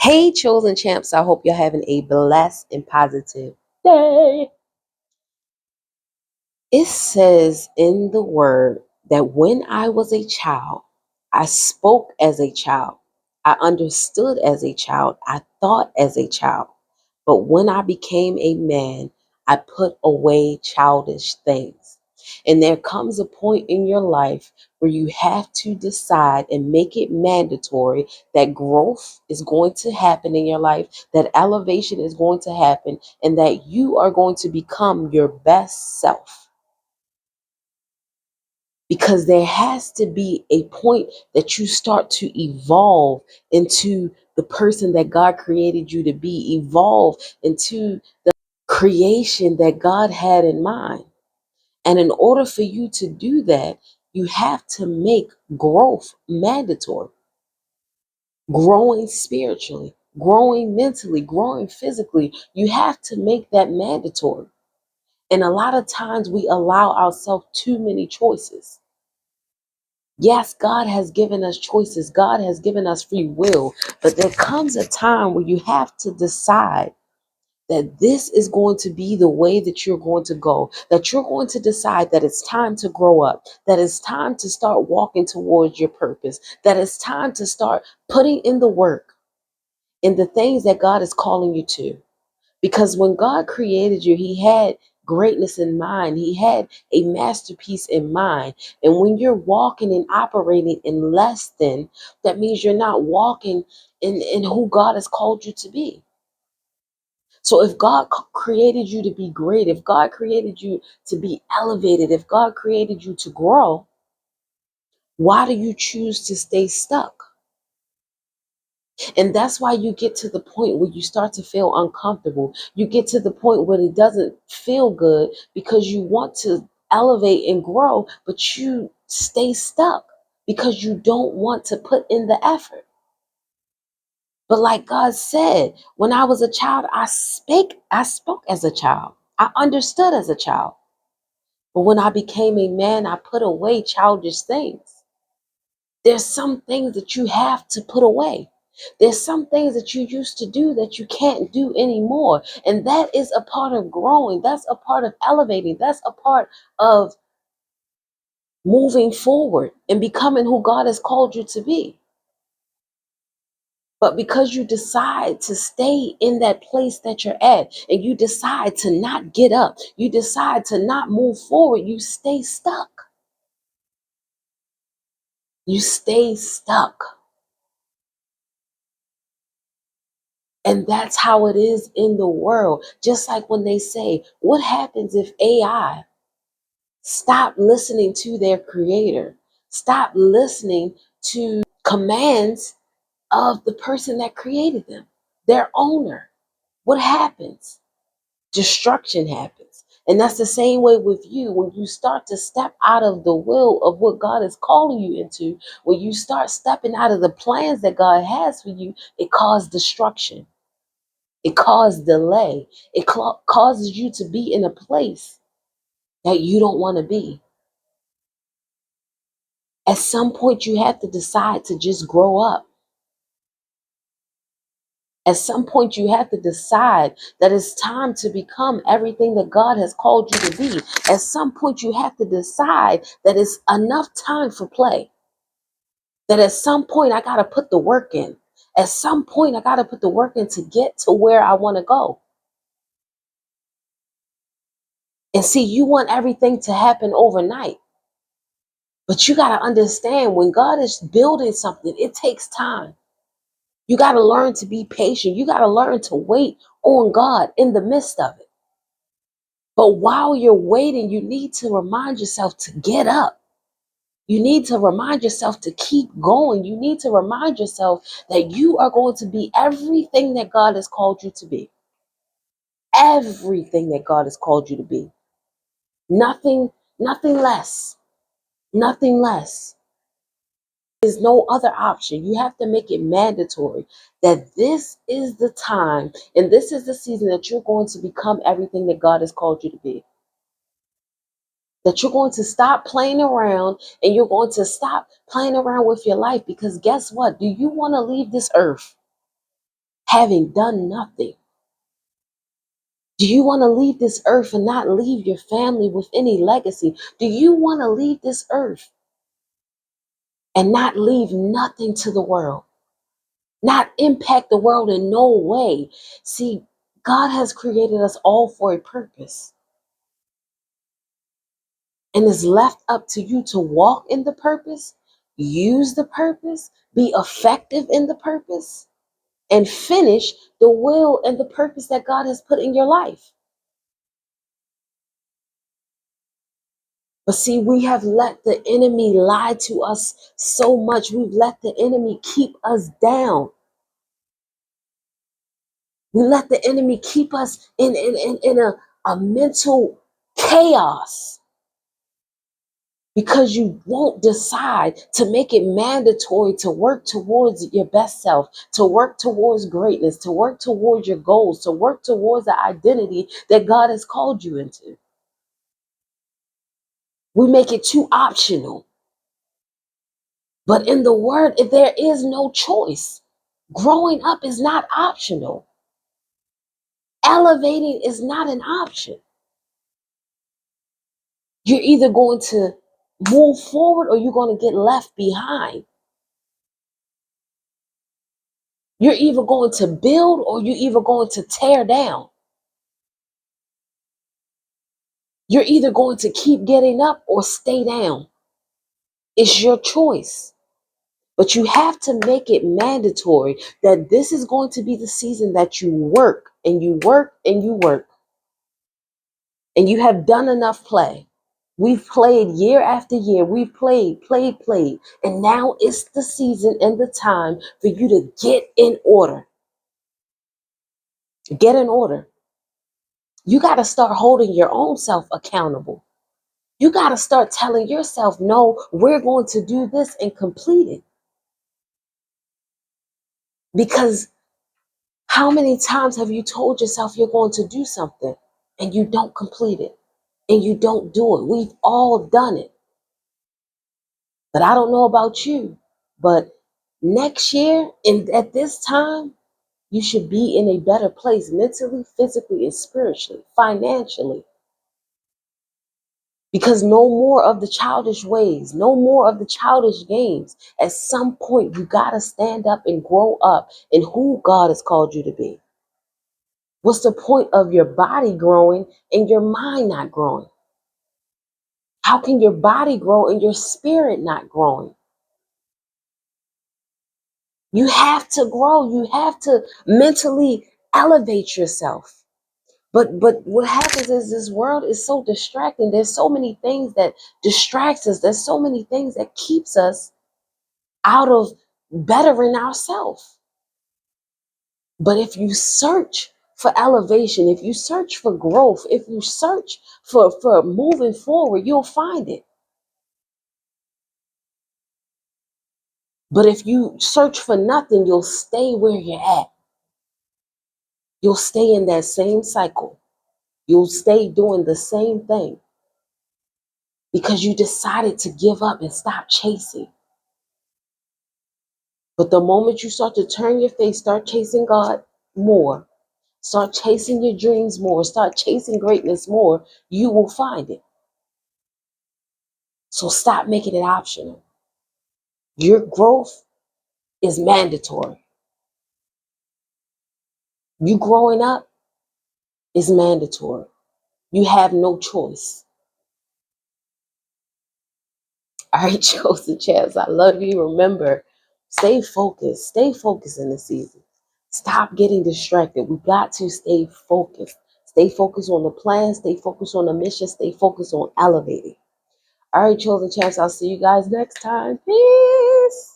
Hey, chosen champs, I hope you're having a blessed and positive day. It says in the word that when I was a child, I spoke as a child, I understood as a child, I thought as a child. But when I became a man, I put away childish things. And there comes a point in your life where you have to decide and make it mandatory that growth is going to happen in your life, that elevation is going to happen, and that you are going to become your best self. Because there has to be a point that you start to evolve into the person that God created you to be, evolve into the creation that God had in mind. And in order for you to do that, you have to make growth mandatory. Growing spiritually, growing mentally, growing physically, you have to make that mandatory. And a lot of times we allow ourselves too many choices. Yes, God has given us choices. God has given us free will. But there comes a time where you have to decide that this is going to be the way that you're going to go, that you're going to decide that it's time to grow up, that it's time to start walking towards your purpose, that it's time to start putting in the work in the things that God is calling you to. Because when God created you, He had greatness in mind. He had a masterpiece in mind. And when you're walking and operating in less than, that means you're not walking in who God has called you to be. So if God created you to be great, if God created you to be elevated, if God created you to grow, why do you choose to stay stuck? And that's why you get to the point where you start to feel uncomfortable. You get to the point where it doesn't feel good because you want to elevate and grow, but you stay stuck because you don't want to put in the effort. But like God said, when I was a child, I spoke as a child. I understood as a child. But when I became a man, I put away childish things. There's some things that you have to put away. There's some things that you used to do that you can't do anymore. And that is a part of growing. That's a part of elevating. That's a part of moving forward and becoming who God has called you to be. But because you decide to stay in that place that you're at and you decide to not get up, you decide to not move forward, you stay stuck. You stay stuck. And that's how it is in the world. Just like when they say, what happens if AI stop listening to their creator, stop listening to commands of the person that created them, their owner? What happens? Destruction happens. And that's the same way with you. When you start to step out of the will of what God is calling you into, when you start stepping out of the plans that God has for you, it causes destruction. It causes delay. It causes you to be in a place that you don't want to be. At some point, you have to decide to just grow up. At some point, you have to decide that it's time to become everything that God has called you to be. At some point, you have to decide that it's enough time for play. That at some point, I got to put the work in. At some point, I got to put the work in to get to where I want to go. And see, you want everything to happen overnight. But you got to understand when God is building something, it takes time. You got to learn to be patient. You got to learn to wait on God in the midst of it. But while you're waiting, you need to remind yourself to get up. You need to remind yourself to keep going. You need to remind yourself that you are going to be everything that God has called you to be. Everything that God has called you to be. Nothing less. Nothing less. There's no other option. You have to make it mandatory that this is the time and this is the season that you're going to become everything that God has called you to be. That you're going to stop playing around and you're going to stop playing around with your life, because guess what? Do you want to leave this earth? having done nothing? Do you want to leave this earth and not leave your family with any legacy? Do you want to leave this earth and not leave nothing to the world? Not impact the world in no way? See, God has created us all for a purpose. And it's left up to you to walk in the purpose, use the purpose, be effective in the purpose, and finish the will and the purpose that God has put in your life. But see, we have let the enemy lie to us so much. We've let the enemy keep us down. We let the enemy keep us in a mental chaos because you won't decide to make it mandatory to work towards your best self, to work towards greatness, to work towards your goals, to work towards the identity that God has called you into. We make it too optional. But in the word, there is no choice. Growing up is not optional. Elevating is not an option. You're either going to move forward or you're going to get left behind. You're either going to build or you're either going to tear down. You're either going to keep getting up or stay down. It's your choice. But you have to make it mandatory that this is going to be the season that you work and you work and you work. And you have done enough play. We've played year after year. We've played. And now it's the season and the time for you to get in order. Get in order. You got to start holding your own self accountable. You got to start telling yourself, no, we're going to do this and complete it. Because how many times have you told yourself you're going to do something and you don't complete it and you don't do it? We've all done it. But I don't know about you, but next year and at this time, you should be in a better place mentally, physically, and spiritually, financially. Because no more of the childish ways, no more of the childish games. At some point, you got to stand up and grow up in who God has called you to be. What's the point of your body growing and your mind not growing? How can your body grow and your spirit not growing? You have to grow. You have to mentally elevate yourself. But what happens is this world is so distracting. There's so many things that distracts us. There's so many things that keeps us out of bettering ourselves. But if you search for elevation, if you search for growth, if you search for moving forward, you'll find it. But if you search for nothing, you'll stay where you're at. You'll stay in that same cycle. You'll stay doing the same thing because you decided to give up and stop chasing. But the moment you start to turn your face, start chasing God more, start chasing your dreams more, start chasing greatness more, you will find it. So stop making it optional. Your growth is mandatory. You growing up is mandatory. You have no choice. All right, chosen champs, I love you. Remember, stay focused. Stay focused in this season. Stop getting distracted. We got to stay focused. Stay focused on the plan. Stay focused on the mission. Stay focused on elevating. All right, chosen champs, I'll see you guys next time. Peace.